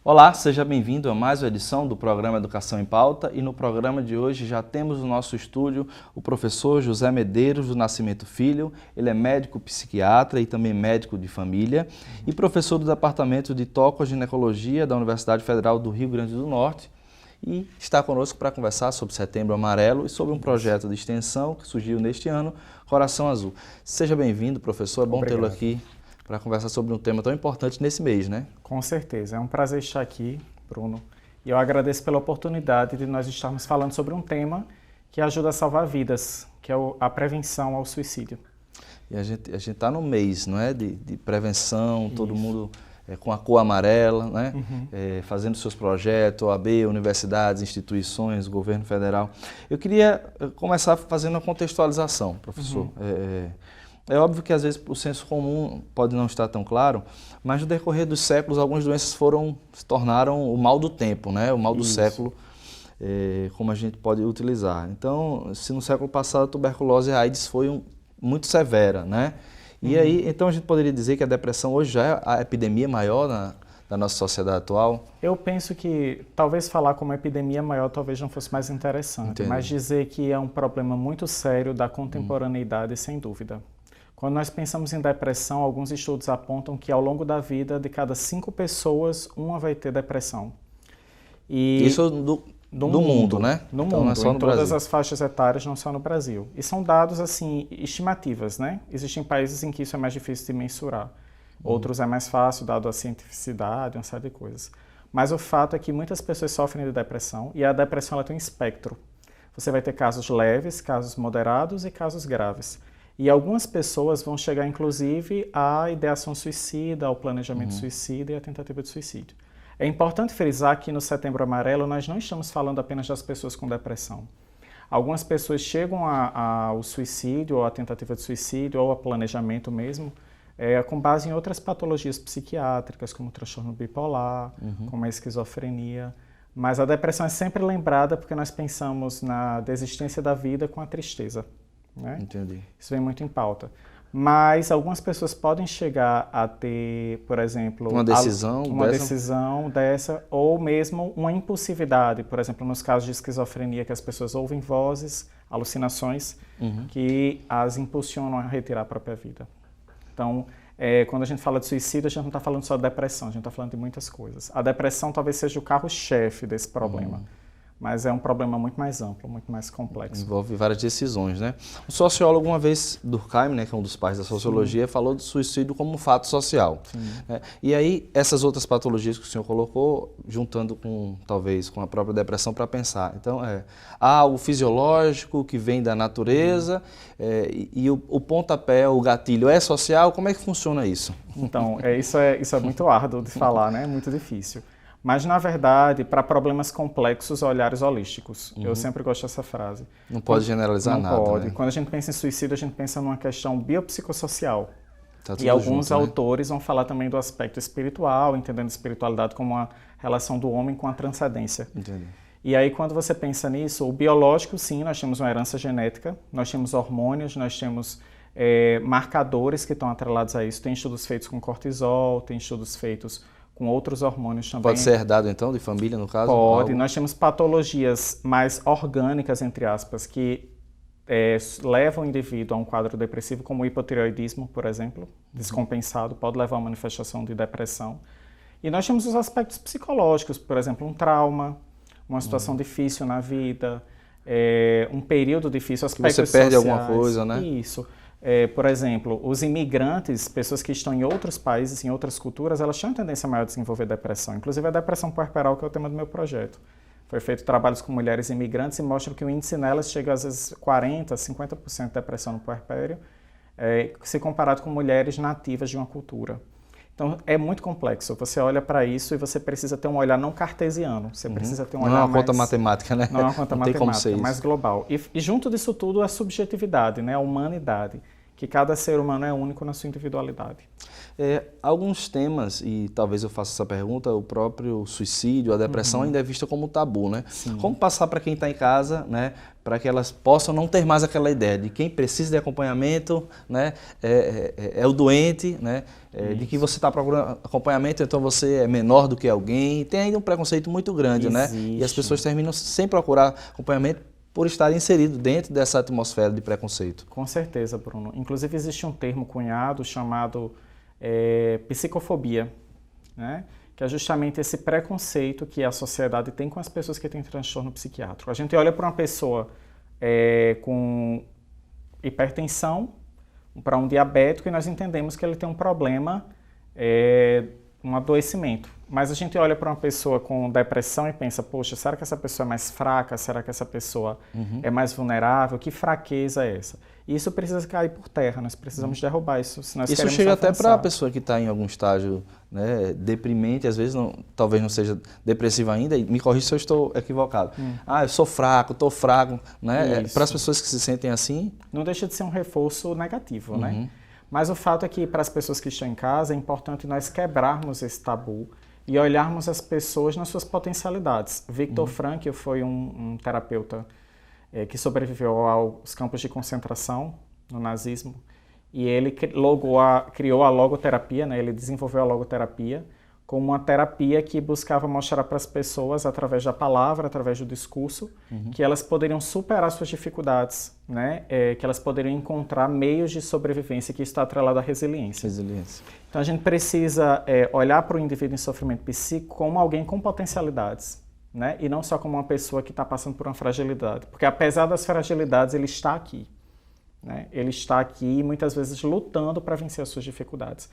Olá, seja bem-vindo a mais uma edição do programa Educação em Pauta e no programa de hoje já temos no nosso estúdio o professor José Medeiros do Nascimento Filho. Ele é médico psiquiatra e também médico de família e professor do Departamento de Tocoginecologia da Universidade Federal do Rio Grande do Norte e está conosco para conversar sobre Setembro Amarelo e sobre um projeto de extensão que surgiu neste ano, Coração Azul. Seja bem-vindo, professor, é bom tê-lo aqui para conversar sobre um tema tão importante nesse mês, né? Com certeza, é um prazer estar aqui, Bruno. E eu agradeço pela oportunidade de nós estarmos falando sobre um tema que ajuda a salvar vidas, que é a prevenção ao suicídio. E a gente está no mês, não é? De prevenção, todo mundo com a cor amarela, né? Fazendo seus projetos, OAB, universidades, instituições, governo federal. Eu queria começar fazendo uma contextualização, professor. É óbvio que às vezes o senso comum pode não estar tão claro, mas no decorrer dos séculos algumas doenças se tornaram o mal do tempo, né? O mal do século, como a gente pode utilizar. Então, se no século passado a tuberculose e a AIDS foi muito severa, né? E aí, então a gente poderia dizer que a depressão hoje já é a epidemia maior da nossa sociedade atual? Eu penso que talvez falar como epidemia maior talvez não fosse mais interessante, Entendi. mas dizer que é um problema muito sério da contemporaneidade, sem dúvida. Quando nós pensamos em depressão, alguns estudos apontam que ao longo da vida, de cada 5 pessoas, uma vai ter depressão. Isso do mundo, né? No então, mundo, não é só no em todas Brasil. as faixas etárias, não só no Brasil. E são dados, assim, estimativas, né? Existem países em que isso é mais difícil de mensurar. Outros é mais fácil, dado a cientificidade, uma série de coisas. Mas o fato é que muitas pessoas sofrem de depressão e a depressão ela tem um espectro. Você vai ter casos leves, casos moderados e casos graves. E algumas pessoas vão chegar, inclusive, à ideação suicida, ao planejamento suicida e à tentativa de suicídio. É importante frisar que no Setembro Amarelo nós não estamos falando apenas das pessoas com depressão. Algumas pessoas chegam ao suicídio, ou à tentativa de suicídio, ou ao planejamento mesmo, com base em outras patologias psiquiátricas, como o transtorno bipolar, como a esquizofrenia. Mas a depressão é sempre lembrada porque nós pensamos na desistência da vida com a tristeza. Né? Entendi. Isso vem muito em pauta. Mas algumas pessoas podem chegar a ter, por exemplo, uma decisão dessa, ou mesmo uma impulsividade, por exemplo, nos casos de esquizofrenia, que as pessoas ouvem vozes, alucinações, que as impulsionam a retirar a própria vida. Então, quando a gente fala de suicídio, a gente não está falando só de depressão, a gente está falando de muitas coisas. A depressão talvez seja o carro-chefe desse problema. Mas é um problema muito mais amplo, muito mais complexo. Envolve várias decisões, né? O sociólogo, uma vez, Durkheim, né, que é um dos pais da sociologia, falou do suicídio como um fato social. Né? E aí, essas outras patologias que o senhor colocou, juntando talvez, com a própria depressão para pensar. Então, há o fisiológico que vem da natureza e o pontapé, o gatilho é social. Como é que funciona isso? Então, isso é muito árduo de falar, né? É muito difícil. Mas, na verdade, para problemas complexos, olhares holísticos. Eu sempre gosto dessa frase. Não pode generalizar nada. Não pode. Né? Quando a gente pensa em suicídio, a gente pensa numa questão biopsicossocial. Tá tudo E alguns junto, autores vão falar também do aspecto espiritual, entendendo a espiritualidade como uma relação do homem com a transcendência. Entendi. E aí, quando você pensa nisso, o biológico, sim, nós temos uma herança genética, nós temos hormônios, nós temos marcadores que estão atrelados a isso. Tem estudos feitos com cortisol, tem estudos feitos com outros hormônios também. Pode ser herdado, então, de família, no caso? Pode. Nós temos patologias mais orgânicas, entre aspas, que levam o indivíduo a um quadro depressivo, como o hipotireoidismo, por exemplo, descompensado, pode levar a uma manifestação de depressão. E nós temos os aspectos psicológicos, por exemplo, um trauma, uma situação difícil na vida, um período difícil, aspectos sociais. Que você perde sociais, alguma coisa, né? Isso. Por exemplo, os imigrantes, pessoas que estão em outros países, em outras culturas, elas têm uma tendência maior a desenvolver depressão. Inclusive a depressão puerperal, que é o tema do meu projeto. Foi feito trabalhos com mulheres imigrantes e mostram que o índice nelas chega às vezes 40%, 50% de depressão no puerpério, se comparado com mulheres nativas de uma cultura. Então é muito complexo. Você olha para isso e você precisa ter um olhar não cartesiano. Você precisa ter um olhar mais... Não é uma conta matemática, né? Não é uma conta matemática, mais isso. global. E junto disso tudo a subjetividade, né? A humanidade. Que cada ser humano é único na sua individualidade. Alguns temas, e talvez eu faça essa pergunta, o próprio suicídio, a depressão ainda é vista como tabu, né? Sim. Como passar para quem está em casa, né, para que elas possam não ter mais aquela ideia de quem precisa de acompanhamento, né, é o doente, né, de que você está procurando acompanhamento, então você é menor do que alguém. Tem ainda um preconceito muito grande, né? E as pessoas terminam sem procurar acompanhamento por estar inserido dentro dessa atmosfera de preconceito. Com certeza, Bruno. Inclusive existe um termo cunhado chamado psicofobia, né? Que é justamente esse preconceito que a sociedade tem com as pessoas que têm transtorno psiquiátrico. A gente olha para uma pessoa com hipertensão, para um diabético, e nós entendemos que ele tem um problema, um adoecimento. Mas a gente olha para uma pessoa com depressão e pensa, poxa, será que essa pessoa é mais fraca? Será que essa pessoa é mais vulnerável? Que fraqueza é essa? E isso precisa cair por terra, nós precisamos derrubar isso, se nós isso queremos chega avançar. até para a pessoa que está em algum estágio, né, deprimente, às vezes talvez não seja depressiva ainda, e me corrija se eu estou equivocado. Eu sou fraco, estou fraco, né? Para as pessoas que se sentem assim... Não deixa de ser um reforço negativo, né? Mas o fato é que para as pessoas que estão em casa é importante nós quebrarmos esse tabu e olharmos as pessoas nas suas potencialidades. Viktor Frankl foi um terapeuta que sobreviveu aos campos de concentração no nazismo, e ele criou a logoterapia, né? Ele desenvolveu a logoterapia como uma terapia que buscava mostrar para as pessoas, através da palavra, através do discurso, que elas poderiam superar suas dificuldades, né? Que elas poderiam encontrar meios de sobrevivência, que está atrelado à resiliência. Então a gente precisa olhar para o indivíduo em sofrimento psíquico como alguém com potencialidades, né? E não só como uma pessoa que está passando por uma fragilidade. Porque apesar das fragilidades, ele está aqui, né? Ele está aqui muitas vezes lutando para vencer as suas dificuldades.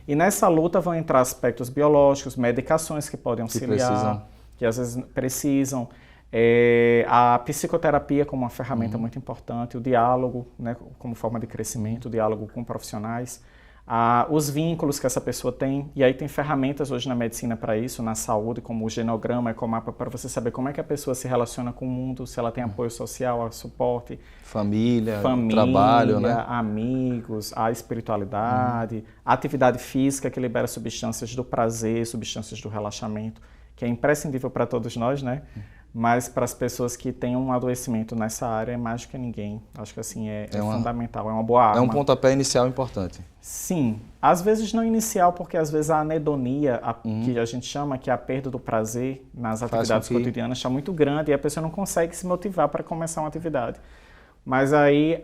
E nessa luta vão entrar aspectos biológicos, medicações que podem auxiliar, que às vezes precisam, a psicoterapia como uma ferramenta muito importante, o diálogo, né, como forma de crescimento, o diálogo com profissionais, os vínculos que essa pessoa tem, e aí tem ferramentas hoje na medicina para isso, na saúde, como o genograma, ecomapa, para você saber como é que a pessoa se relaciona com o mundo, se ela tem apoio social, suporte, família, trabalho, né? Amigos, a espiritualidade, a atividade física que libera substâncias do prazer, substâncias do relaxamento, que é imprescindível para todos nós, né? Mas para as pessoas que têm um adoecimento nessa área é mais do que ninguém. Acho que assim é fundamental, é uma boa arma. É um pontapé inicial importante. Sim, às vezes não inicial, porque às vezes a anedonia, que a gente chama, que é a perda do prazer nas atividades cotidianas, está muito grande e a pessoa não consegue se motivar para começar uma atividade. Mas aí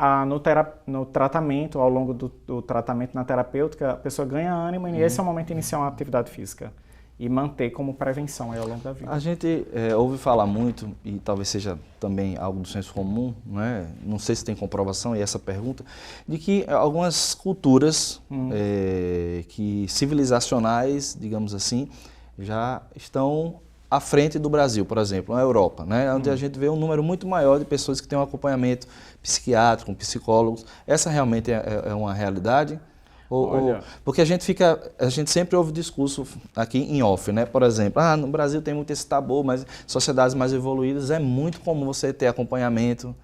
no tratamento, ao longo do tratamento na terapêutica, a pessoa ganha ânimo e esse é o momento de iniciar uma atividade física. E manter como prevenção aí ao longo da vida. A gente ouve falar muito, e talvez seja também algo do senso comum, né? Não sei se tem comprovação, e essa pergunta, de que algumas culturas que civilizacionais, digamos assim, já estão à frente do Brasil, por exemplo, na Europa, né? Onde a gente vê um número muito maior de pessoas que têm um acompanhamento psiquiátrico, com psicólogos. Essa realmente é uma realidade? Porque a gente sempre ouve discurso aqui em off, né? Por exemplo, no Brasil tem muito esse tabu, mas sociedades mais evoluídas é muito comum você ter acompanhamento.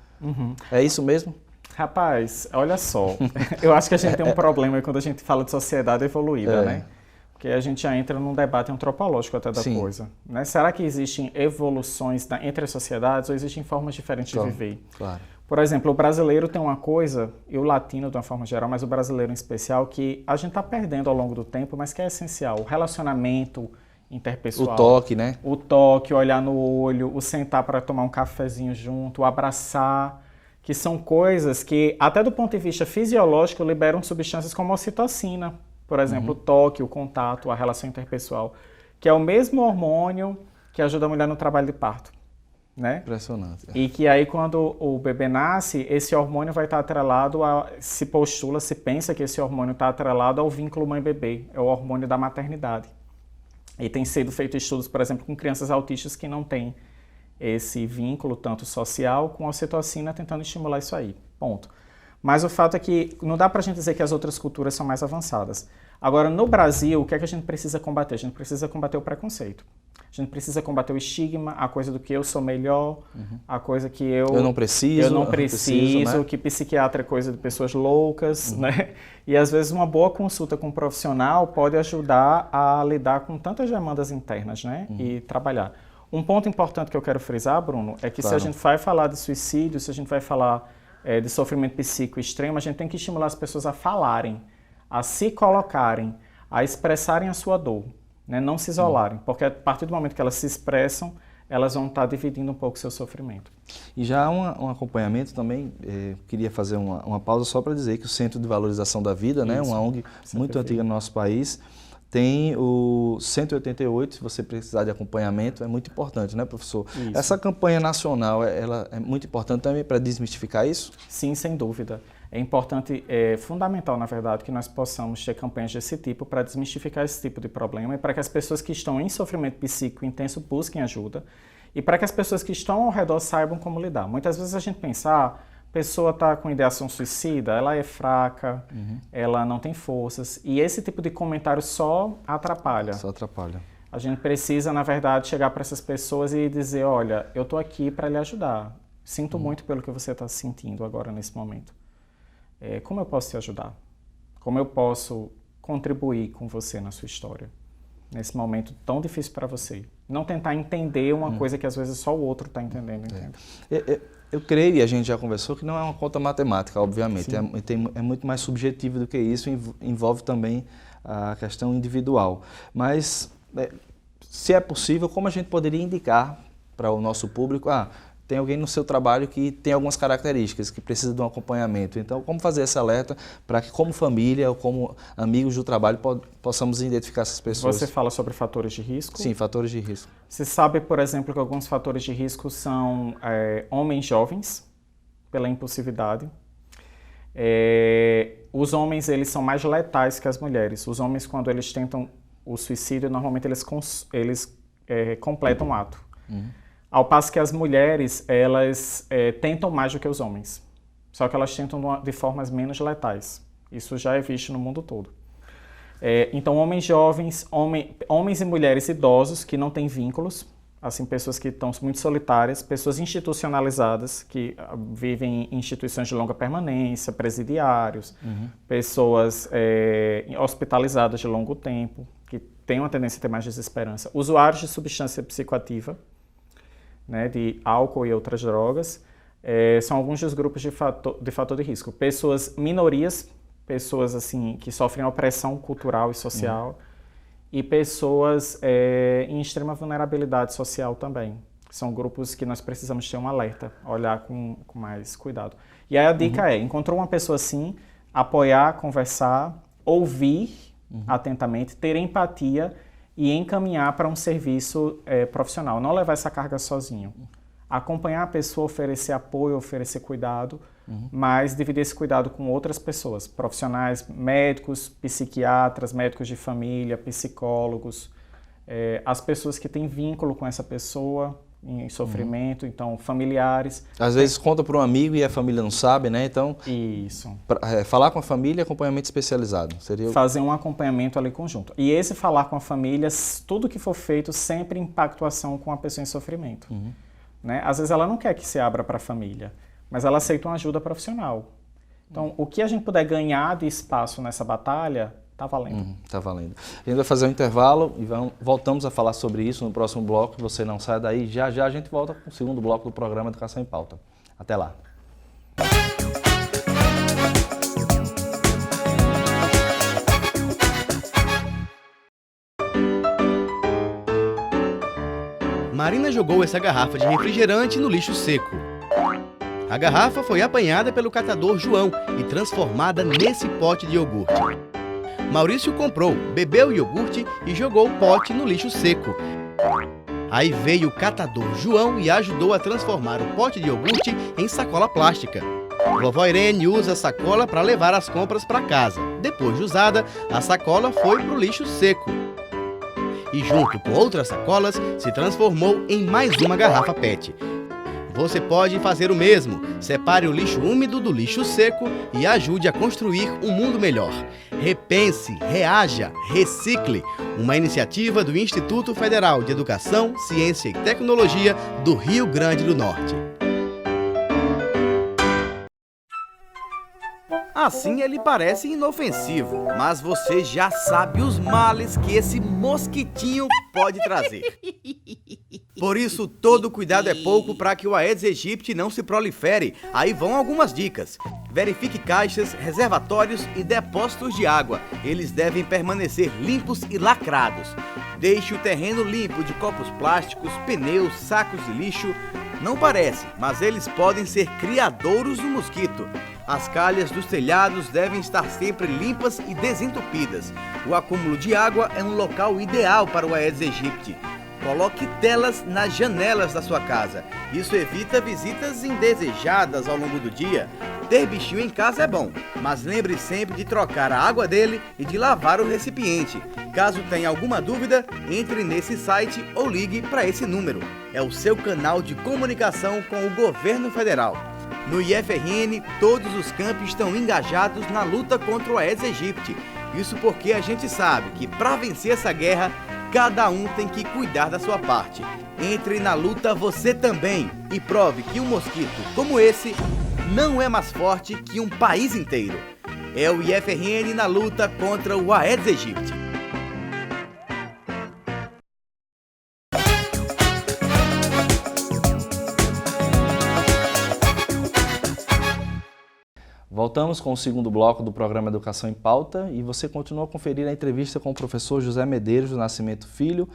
É isso mesmo? Rapaz, olha só, eu acho que a gente tem um problema quando a gente fala de sociedade evoluída, né? Porque a gente já entra num debate antropológico até da coisa, né? Será que existem evoluções entre as sociedades ou existem formas diferentes de viver? Claro. Por exemplo, o brasileiro tem uma coisa, e o latino de uma forma geral, mas o brasileiro em especial, que a gente está perdendo ao longo do tempo, mas que é essencial. O relacionamento interpessoal. O toque, né? O toque, o olhar no olho, o sentar para tomar um cafezinho junto, o abraçar, que são coisas que, até do ponto de vista fisiológico, liberam substâncias como a ocitocina. Por exemplo, o toque, o contato, a relação interpessoal, que é o mesmo hormônio que ajuda a mulher no trabalho de parto. Né? Impressionante. E que aí quando o bebê nasce, esse hormônio vai estar atrelado se pensa que esse hormônio está atrelado ao vínculo mãe-bebê, é o hormônio da maternidade. E tem sido feito estudos, por exemplo, com crianças autistas que não têm esse vínculo tanto social com a ocitocina, tentando estimular isso aí, ponto. Mas o fato é que não dá pra gente dizer que as outras culturas são mais avançadas. Agora, no Brasil, o que é que a gente precisa combater? A gente precisa combater o preconceito. A gente precisa combater o estigma, a coisa do que eu sou melhor, a coisa que eu não preciso, né? Que psiquiatra é coisa de pessoas loucas, né? E às vezes uma boa consulta com um profissional pode ajudar a lidar com tantas demandas internas, né? E trabalhar. Um ponto importante que eu quero frisar, Bruno, é que se a gente vai falar de suicídio, se a gente vai falar de sofrimento psíquico extremo, a gente tem que estimular as pessoas a falarem, a se colocarem, a expressarem a sua dor. Né, não se isolarem, porque a partir do momento que elas se expressam, elas vão estar dividindo um pouco o seu sofrimento. E já há um acompanhamento também, queria fazer uma pausa só para dizer que o Centro de Valorização da Vida, né, uma ONG muito antiga no nosso país, tem o 188, se você precisar de acompanhamento, é muito importante, né, professor? Isso. Essa campanha nacional, ela é muito importante também para desmistificar isso? Sim, sem dúvida. É importante, é fundamental, na verdade, que nós possamos ter campanhas desse tipo para desmistificar esse tipo de problema e para que as pessoas que estão em sofrimento psíquico intenso busquem ajuda e para que as pessoas que estão ao redor saibam como lidar. Muitas vezes a gente pensa, a pessoa está com ideação suicida, ela é fraca, ela não tem forças, e esse tipo de comentário só atrapalha. Só atrapalha. A gente precisa, na verdade, chegar para essas pessoas e dizer, olha, eu estou aqui para lhe ajudar. Sinto muito pelo que você está sentindo agora nesse momento. Como eu posso te ajudar? Como eu posso contribuir com você na sua história? Nesse momento tão difícil para você. Não tentar entender uma coisa que às vezes só o outro está entendendo. Eu creio, e a gente já conversou, que não é uma conta matemática, obviamente. É muito mais subjetivo do que isso, envolve também a questão individual. Mas, se é possível, como a gente poderia indicar para o nosso público, tem alguém no seu trabalho que tem algumas características, que precisa de um acompanhamento. Então, como fazer esse alerta para que, como família ou como amigos do trabalho, possamos identificar essas pessoas? Você fala sobre fatores de risco? Sim, fatores de risco. Você sabe, por exemplo, que alguns fatores de risco são homens jovens, pela impulsividade. Os homens, eles são mais letais que as mulheres. Os homens, quando eles tentam o suicídio, normalmente eles completam o ato. Ao passo que as mulheres, elas tentam mais do que os homens. Só que elas tentam de formas menos letais. Isso já é visto no mundo todo. Então, homens jovens, homens e mulheres idosos que não têm vínculos, assim, pessoas que estão muito solitárias, pessoas institucionalizadas, que vivem em instituições de longa permanência, presidiários, pessoas hospitalizadas de longo tempo, que têm uma tendência a ter mais desesperança, usuários de substância psicoativa, né, de álcool e outras drogas, são alguns dos grupos de fator de risco. Minorias, pessoas assim, que sofrem opressão cultural e social, e pessoas em extrema vulnerabilidade social também. São grupos que nós precisamos ter um alerta, olhar com mais cuidado. E aí a dica encontrou uma pessoa assim, apoiar, conversar, ouvir atentamente, ter empatia e encaminhar para um serviço profissional. Não levar essa carga sozinho. Acompanhar a pessoa, oferecer apoio, oferecer cuidado, mas dividir esse cuidado com outras pessoas, profissionais, médicos, psiquiatras, médicos de família, psicólogos, as pessoas que têm vínculo com essa pessoa em sofrimento, então familiares. Às vezes conta para um amigo e a família não sabe, né? Então, isso. Falar com a família e acompanhamento especializado. Seria fazer um acompanhamento ali conjunto. E esse falar com a família, tudo que for feito, sempre em pactuação com a pessoa em sofrimento. Né? Às vezes ela não quer que se abra para a família, mas ela aceita uma ajuda profissional. Então, o que a gente puder ganhar de espaço nessa batalha, tá valendo. Tá valendo. A gente vai fazer um intervalo e voltamos a falar sobre isso no próximo bloco. Você não sai daí. Já já a gente volta com o segundo bloco do programa Educação em Pauta. Até lá. Marina jogou essa garrafa de refrigerante no lixo seco. A garrafa foi apanhada pelo catador João e transformada nesse pote de iogurte. Maurício comprou, bebeu o iogurte e jogou o pote no lixo seco. Aí veio o catador João e ajudou a transformar o pote de iogurte em sacola plástica. Vovó Irene usa a sacola para levar as compras para casa. Depois de usada, a sacola foi para o lixo seco. E junto com outras sacolas, se transformou em mais uma garrafa PET. Você pode fazer o mesmo. Separe o lixo úmido do lixo seco e ajude a construir um mundo melhor. Repense, reaja, recicle. Uma iniciativa do Instituto Federal de Educação, Ciência e Tecnologia do Rio Grande do Norte. Assim ele parece inofensivo, mas você já sabe os males que esse mosquitinho pode trazer. Por isso, todo cuidado é pouco para que o Aedes aegypti não se prolifere. Aí vão algumas dicas. Verifique caixas, reservatórios e depósitos de água. Eles devem permanecer limpos e lacrados. Deixe o terreno limpo de copos plásticos, pneus, sacos de lixo. Não parece, mas eles podem ser criadouros do mosquito. As calhas dos telhados devem estar sempre limpas e desentupidas. O acúmulo de água é um local ideal para o Aedes aegypti. Coloque telas nas janelas da sua casa. Isso evita visitas indesejadas ao longo do dia. Ter bichinho em casa é bom, mas lembre sempre de trocar a água dele e de lavar o recipiente. Caso tenha alguma dúvida, entre nesse site ou ligue para esse número. É o seu canal de comunicação com o governo federal. No IFRN, todos os campos estão engajados na luta contra o Aedes aegypti. Isso porque a gente sabe que para vencer essa guerra, cada um tem que cuidar da sua parte. Entre na luta você também e prove que um mosquito como esse não é mais forte que um país inteiro. É o IFRN na luta contra o Aedes aegypti. Voltamos com o segundo bloco do programa Educação em Pauta e você continua a conferir a entrevista com o professor José Medeiros do Nascimento Filho,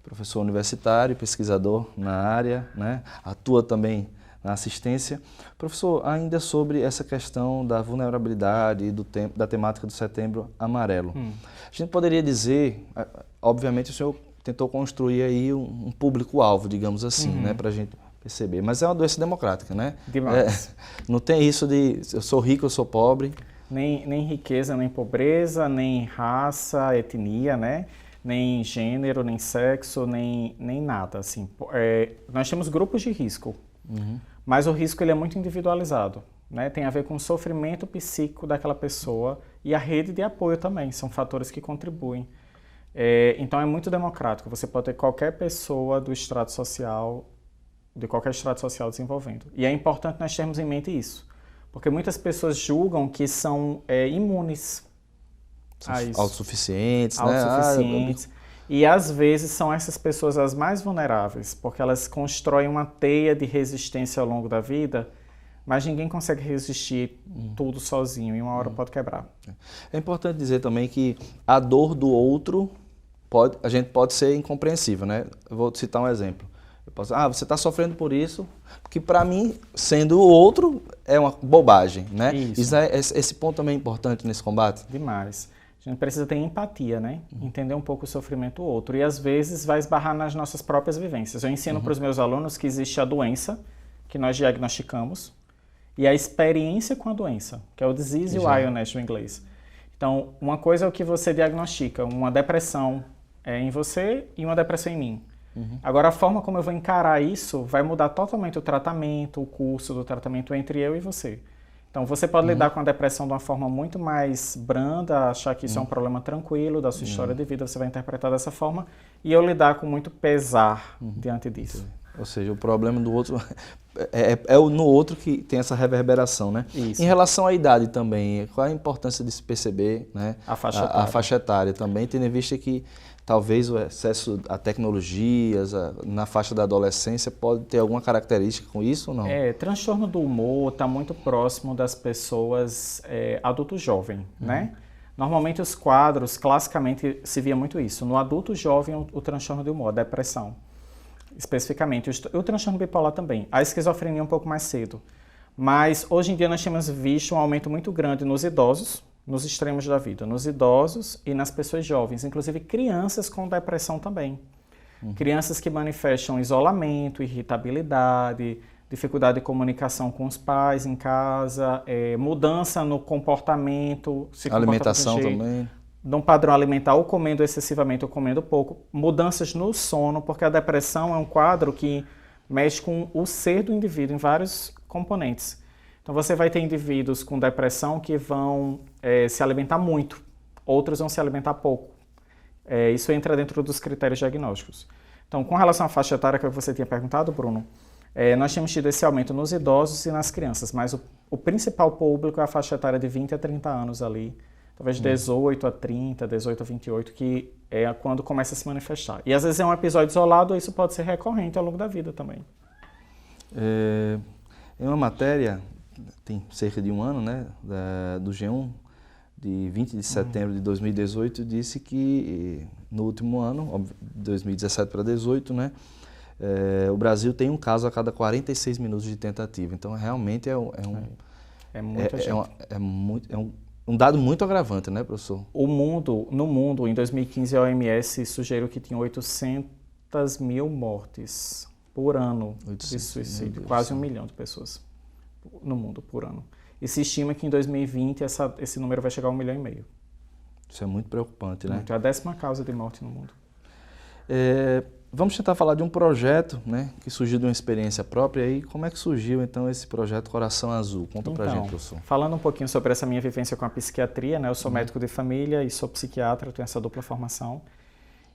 professor universitário, pesquisador na área, né? Atua também na assistência. Professor, ainda sobre essa questão da vulnerabilidade e da temática do Setembro Amarelo. A gente poderia dizer, obviamente o senhor tentou construir aí um público-alvo, digamos assim, né, para a gente perceber. Mas é uma doença democrática, né? Demais. Não tem isso de eu sou rico, eu sou pobre. Nem riqueza, nem pobreza, nem raça, etnia, né? Nem gênero, nem sexo, nem nada. Assim. Nós temos grupos de risco, mas o risco ele é muito individualizado. Né? Tem a ver com o sofrimento psíquico daquela pessoa e a rede de apoio também, são fatores que contribuem. Então é muito democrático, você pode ter qualquer pessoa do extrato social, de qualquer extrato social desenvolvendo. E é importante nós termos em mente isso, porque muitas pessoas julgam que são imunes a isso. Autossuficientes, Autossuficientes. Né? E às vezes são essas pessoas as mais vulneráveis, porque elas constroem uma teia de resistência ao longo da vida, mas ninguém consegue resistir tudo sozinho e uma hora pode quebrar. É importante dizer também que a dor do outro, a gente pode ser incompreensível, né? Eu vou citar um exemplo. Eu posso, você está sofrendo por isso, porque para mim, sendo o outro, é uma bobagem, né? Isso. Esse ponto também é importante nesse combate? Demais. A gente precisa ter empatia, né? Entender um pouco o sofrimento do outro. E às vezes vai esbarrar nas nossas próprias vivências. Eu ensino para os meus alunos que existe a doença, que nós diagnosticamos, e a experiência com a doença, que é o disease awareness no inglês. Então, uma coisa é o que você diagnostica, uma depressão em você e uma depressão em mim. Agora, a forma como eu vou encarar isso vai mudar totalmente o tratamento, o curso do tratamento entre eu e você. Então, você pode lidar com a depressão de uma forma muito mais branda, achar que isso é um problema tranquilo da sua história de vida, você vai interpretar dessa forma, e eu lidar com muito pesar diante disso. Ou seja, o problema do outro é no outro que tem essa reverberação, né? Isso. Em relação à idade também, qual a importância de se perceber, né? A faixa etária. A faixa etária também, tendo em vista que talvez o excesso a tecnologias na faixa da adolescência pode ter alguma característica com isso ou não? Transtorno do humor está muito próximo das pessoas adulto jovem, né? Normalmente os quadros, classicamente, se via muito isso. No adulto jovem, o transtorno de humor, a depressão, especificamente. O transtorno bipolar também. A esquizofrenia um pouco mais cedo. Mas hoje em dia nós temos visto um aumento muito grande nos idosos, nos extremos da vida, nos idosos e nas pessoas jovens, inclusive crianças com depressão também. Crianças que manifestam isolamento, irritabilidade, dificuldade de comunicação com os pais em casa, mudança no comportamento, alimentação também. De um padrão alimentar, ou comendo excessivamente ou comendo pouco, mudanças no sono, porque a depressão é um quadro que mexe com o ser do indivíduo em vários componentes. Então você vai ter indivíduos com depressão que vão se alimentar muito, outros vão se alimentar pouco. Isso entra dentro dos critérios diagnósticos. Então, com relação à faixa etária que você tinha perguntado, Bruno, nós temos tido esse aumento nos idosos e nas crianças, mas o principal público é a faixa etária de 20 a 30 anos ali, talvez 18 a 30, 18 a 28, que é quando começa a se manifestar. E às vezes é um episódio isolado, ou isso pode ser recorrente ao longo da vida também. Em uma matéria, tem cerca de um ano, né, do G1, de 20 de setembro de 2018, disse que no último ano, 2017 para 2018, né, o Brasil tem um caso a cada 46 minutos de tentativa. Então, realmente um dado muito agravante, né, professor? No mundo, em 2015, a OMS sugeriu que tinha 800 mil mortes por ano de suicídio, quase 1 milhão de pessoas no mundo por ano. E se estima que em 2020 esse número vai chegar a 1,5 milhão. Isso é muito preocupante, né? É a 10ª causa de morte no mundo. Vamos tentar falar de um projeto, né, que surgiu de uma experiência própria. E como é que surgiu, então, esse projeto Coração Azul? Conta pra gente, professor. Falando um pouquinho sobre essa minha vivência com a psiquiatria, né, eu sou médico de família e sou psiquiatra, tenho essa dupla formação.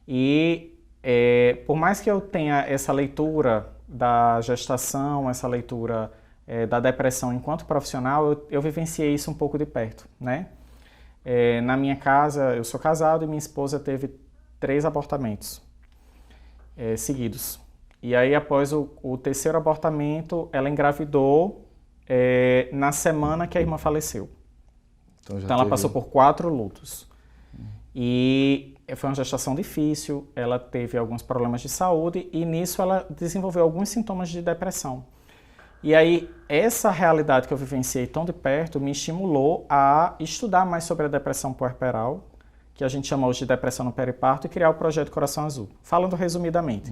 E por mais que eu tenha essa leitura da gestação, essa leitura da depressão enquanto profissional, eu vivenciei isso um pouco de perto, né? Na minha casa, eu sou casado e minha esposa teve 3 abortamentos seguidos. E aí, após o 3º abortamento, ela engravidou na semana que a irmã faleceu. Então ela passou por 4 lutos. E foi uma gestação difícil, ela teve alguns problemas de saúde e nisso ela desenvolveu alguns sintomas de depressão. E aí, essa realidade que eu vivenciei tão de perto me estimulou a estudar mais sobre a depressão puerperal, que a gente chama hoje de depressão no periparto, e criar o projeto Coração Azul. Falando resumidamente,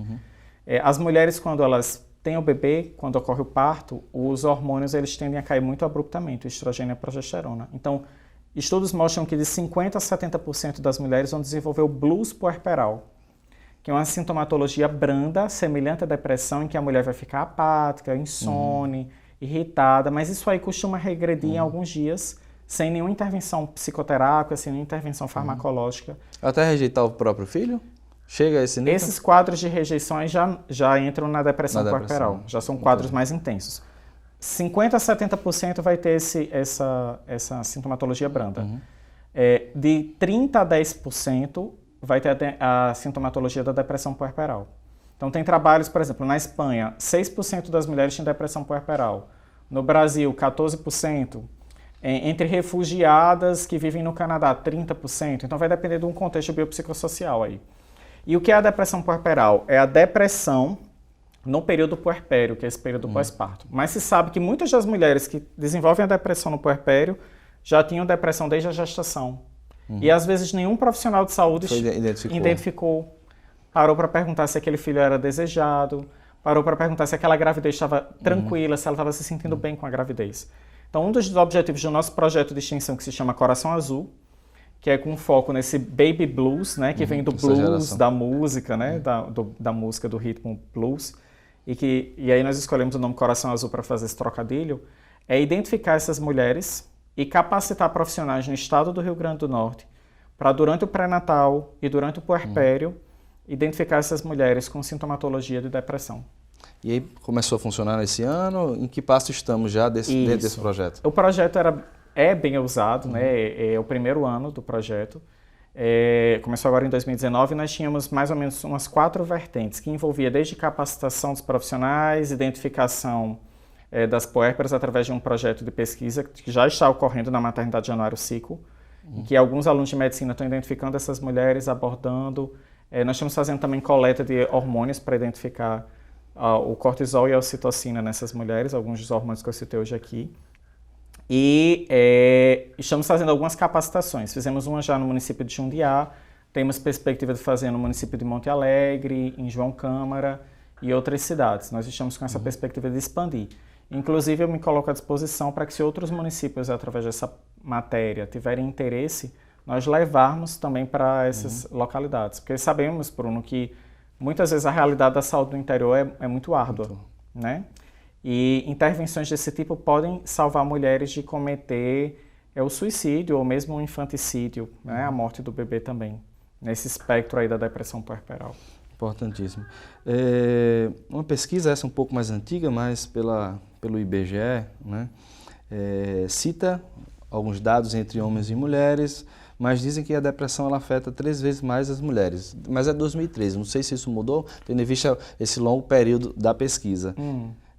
as mulheres, quando elas têm o bebê, quando ocorre o parto, os hormônios eles tendem a cair muito abruptamente, o estrogênio e a progesterona. Então, estudos mostram que de 50% a 70% das mulheres vão desenvolver o blues puerperal, que é uma sintomatologia branda, semelhante à depressão, em que a mulher vai ficar apática, insone, irritada, mas isso aí costuma regredir em alguns dias, sem nenhuma intervenção psicoterápica, sem nenhuma intervenção farmacológica. Até rejeitar o próprio filho? Chega a esse nível? Esses quadros de rejeições já entram na depressão puerperal, já são quadros mais intensos. 50% a 70% vai ter essa sintomatologia branda. De 30% a 10% vai ter a sintomatologia da depressão puerperal. Então tem trabalhos, por exemplo, na Espanha, 6% das mulheres têm depressão puerperal. No Brasil, 14%. Entre refugiadas que vivem no Canadá, 30%. Então vai depender de um contexto biopsicossocial aí. E o que é a depressão puerperal? É a depressão no período puerpério, que é esse período pós-parto. Mas se sabe que muitas das mulheres que desenvolvem a depressão no puerpério já tinham depressão desde a gestação. E às vezes nenhum profissional de saúde identificou. Parou para perguntar se aquele filho era desejado, parou para perguntar se aquela gravidez estava tranquila, se ela estava se sentindo bem com a gravidez. Então, um dos objetivos do nosso projeto de extensão, que se chama Coração Azul, que é com foco nesse baby blues, né, que vem do blues, da música, né, da música, do ritmo blues, e aí nós escolhemos o nome Coração Azul para fazer esse trocadilho, é identificar essas mulheres e capacitar profissionais no estado do Rio Grande do Norte para, durante o pré-natal e durante o puerpério, identificar essas mulheres com sintomatologia de depressão. E aí começou a funcionar esse ano? Em que passo estamos já dentro desse projeto? O projeto é bem usado, né? É o primeiro ano do projeto. Começou agora em 2019 e nós tínhamos mais ou menos umas 4 vertentes, que envolvia desde capacitação dos profissionais, identificação das puérperas através de um projeto de pesquisa que já está ocorrendo na maternidade Januário Cico, em que alguns alunos de medicina estão identificando essas mulheres, abordando. Nós estamos fazendo também coleta de hormônios para identificar o cortisol e a ocitocina nessas mulheres, alguns dos hormônios que eu citei hoje aqui. E estamos fazendo algumas capacitações. Fizemos uma já no município de Jundiá, temos perspectiva de fazer no município de Monte Alegre, em João Câmara e outras cidades. Nós estamos com essa perspectiva de expandir. Inclusive, eu me coloco à disposição para que, se outros municípios, através dessa matéria, tiverem interesse, nós levarmos também para essas localidades. Porque sabemos, Bruno, que muitas vezes a realidade da saúde no interior é muito árdua. né? E intervenções desse tipo podem salvar mulheres de cometer o suicídio ou mesmo o infanticídio, né? A morte do bebê também, nesse espectro aí da depressão puerperal. Importantíssimo. Uma pesquisa, essa um pouco mais antiga, mas pelo IBGE, né? Cita alguns dados entre homens e mulheres, mas dizem que a depressão ela afeta 3 vezes mais as mulheres. Mas é 2013, não sei se isso mudou, tendo em vista esse longo período da pesquisa.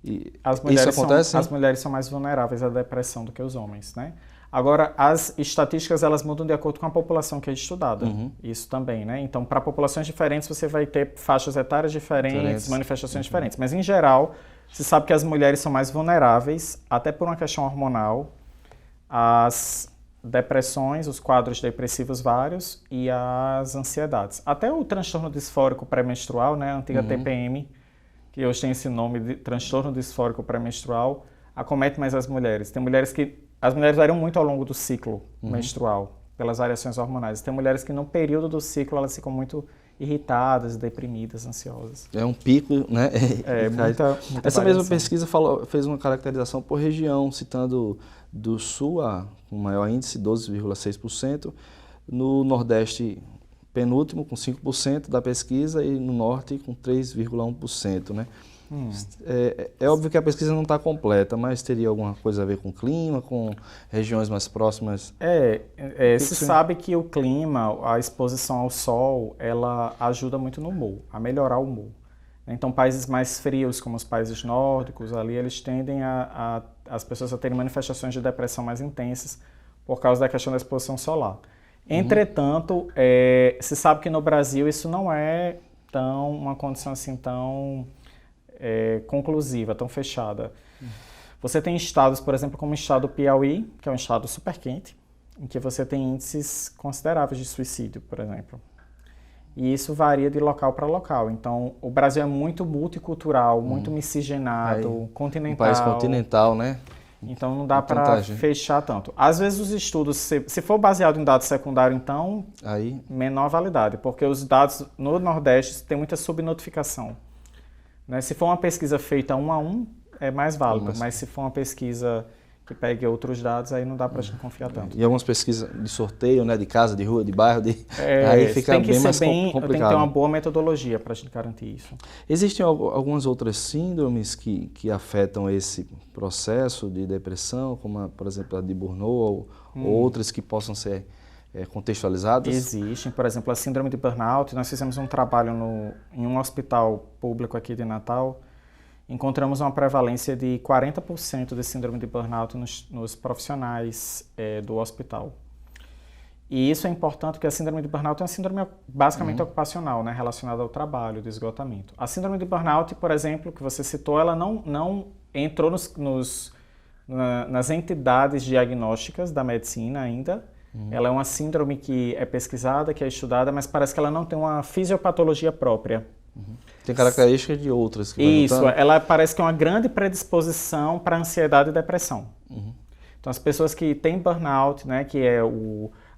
E isso acontece? As mulheres são mais vulneráveis à depressão do que os homens, né? Agora, as estatísticas elas mudam de acordo com a população que é estudada. Isso também, né? Então, para populações diferentes, você vai ter faixas etárias diferentes, manifestações diferentes. Mas, em geral, se sabe que as mulheres são mais vulneráveis, até por uma questão hormonal, às depressões, os quadros depressivos vários e às ansiedades. Até o transtorno disfórico pré-menstrual, né? A antiga TPM, que hoje tem esse nome de transtorno disfórico pré-menstrual, acomete mais as mulheres. Tem mulheres que... As mulheres variam muito ao longo do ciclo menstrual, pelas variações hormonais. Tem mulheres que no período do ciclo elas ficam muito irritadas, deprimidas, ansiosas. É um pico, né? Muita Essa variação. mesma pesquisa fez uma caracterização por região, citando do Sul, com maior índice, 12,6%, no Nordeste, penúltimo, com 5% da pesquisa, e no Norte, com 3,1%, né? É óbvio que a pesquisa não está completa, mas teria alguma coisa a ver com o clima, com regiões mais próximas? Se sabe que o clima, a exposição ao sol, ela ajuda muito no humor, a melhorar o humor. Então, países mais frios, como os países nórdicos, ali eles tendem as pessoas a terem manifestações de depressão mais intensas por causa da questão da exposição solar. Entretanto, se sabe que no Brasil isso não é uma condição assim tão conclusiva, tão fechada. Você tem estados, por exemplo, como o estado do Piauí, que é um estado super quente, em que você tem índices consideráveis de suicídio, por exemplo. E isso varia de local para local. Então, o Brasil é muito multicultural, muito miscigenado, continental. Um país continental, né? Então, não dá para fechar tanto. Às vezes, os estudos, se for baseado em dados secundários, então, menor validade, porque os dados no Nordeste têm muita subnotificação. Né? Se for uma pesquisa feita 1 a 1, é mais válido, mas se for uma pesquisa que pegue outros dados, aí não dá para a gente confiar tanto. E algumas pesquisas de sorteio, né, de casa, de rua, de bairro, aí fica bem mais complicado. Tem que ter uma boa metodologia para a gente garantir isso. Existem algumas outras síndromes que afetam esse processo de depressão, como, por exemplo, a de Burnout, ou outras que possam ser contextualizadas? Existem, por exemplo, a síndrome de burnout. Nós fizemos um trabalho em um hospital público aqui de Natal. Encontramos uma prevalência de 40% de síndrome de burnout nos profissionais do hospital. E isso é importante porque a síndrome de burnout é uma síndrome basicamente ocupacional, né, relacionada ao trabalho, do esgotamento. A síndrome de burnout, por exemplo, que você citou, ela não entrou nas entidades diagnósticas da medicina ainda. Ela é uma síndrome que é pesquisada, que é estudada, mas parece que ela não tem uma fisiopatologia própria. Tem características de outras. Isso, ela parece que é uma grande predisposição para ansiedade e depressão. Então, as pessoas que têm burnout, né, que é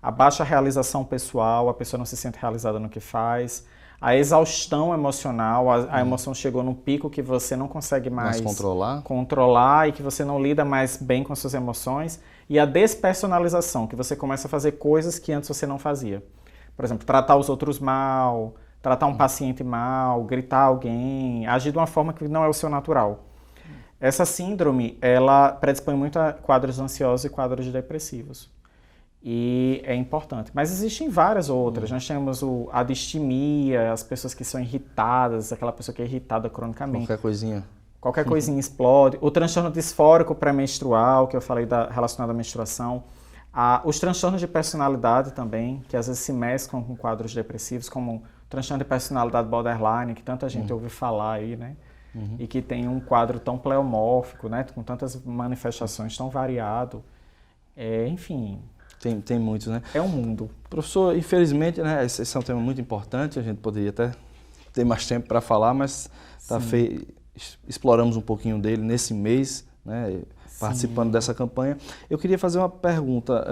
a baixa realização pessoal, a pessoa não se sente realizada no que faz, a exaustão emocional, a emoção chegou num pico que você não consegue mais controlar e que você não lida mais bem com as suas emoções, e a despersonalização, que você começa a fazer coisas que antes você não fazia. Por exemplo, tratar os outros mal, tratar um paciente mal, gritar alguém, agir de uma forma que não é o seu natural. Essa síndrome, ela predispõe muito a quadros ansiosos e quadros depressivos. E é importante. Mas existem várias outras. Nós temos a distimia, as pessoas que são irritadas, aquela pessoa que é irritada cronicamente. Qualquer coisinha explode. O transtorno disfórico pré-menstrual, que eu falei relacionado à menstruação. Os transtornos de personalidade também, que às vezes se mesclam com quadros depressivos, como o transtorno de personalidade borderline, que tanta gente ouve falar aí, né? E que tem um quadro tão pleomórfico, né? Com tantas manifestações, tão variado. Enfim... Tem muitos, né? É um mundo. Professor, infelizmente, né, esse é um tema muito importante, a gente poderia até ter mais tempo para falar, mas exploramos um pouquinho dele nesse mês, né, participando dessa campanha. Eu queria fazer uma pergunta.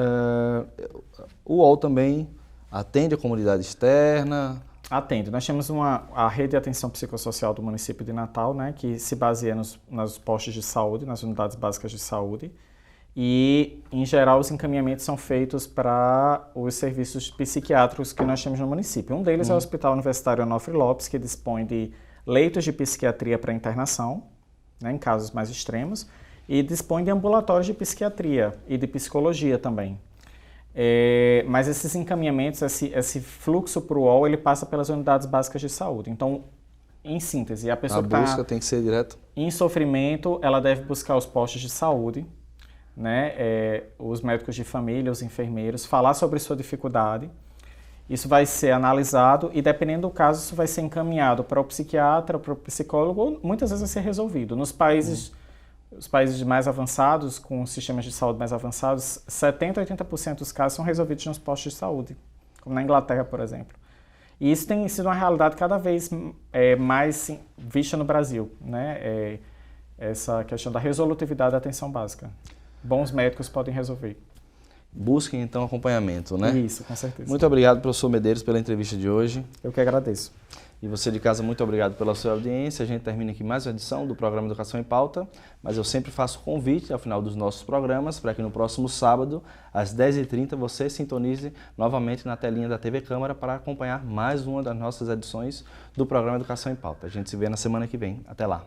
O UOL também atende a comunidade externa? Atende. Nós temos a rede de atenção psicossocial do município de Natal, né, que se baseia nos postos de saúde, nas unidades básicas de saúde. E, em geral, os encaminhamentos são feitos para os serviços psiquiátricos que nós temos no município. Um deles é o Hospital Universitário Onofre Lopes, que dispõe de leitos de psiquiatria para internação, né, em casos mais extremos, e dispõe de ambulatórios de psiquiatria e de psicologia também. Mas esses encaminhamentos, esse fluxo para o UOL, ele passa pelas unidades básicas de saúde. Então, em síntese, a pessoa que busca tem que ser direto em sofrimento, ela deve buscar os postos de saúde, né? Os médicos de família, os enfermeiros, falar sobre sua dificuldade. Isso vai ser analisado e, dependendo do caso, isso vai ser encaminhado para o psiquiatra, para o psicólogo, ou muitas vezes vai ser resolvido. Nos países... Os países mais avançados, com sistemas de saúde mais avançados, 70% a 80% dos casos são resolvidos nos postos de saúde, como na Inglaterra, por exemplo. E isso tem sido uma realidade cada vez mais vista no Brasil, né? Essa questão da resolutividade da atenção básica. Bons médicos podem resolver. Busquem, então, acompanhamento, né? Isso, com certeza. Muito obrigado, professor Medeiros, pela entrevista de hoje. Eu que agradeço. E você de casa, muito obrigado pela sua audiência. A gente termina aqui mais uma edição do programa Educação em Pauta, mas eu sempre faço convite ao final dos nossos programas para que no próximo sábado, às 10h30, você sintonize novamente na telinha da TV Câmara para acompanhar mais uma das nossas edições do programa Educação em Pauta. A gente se vê na semana que vem. Até lá!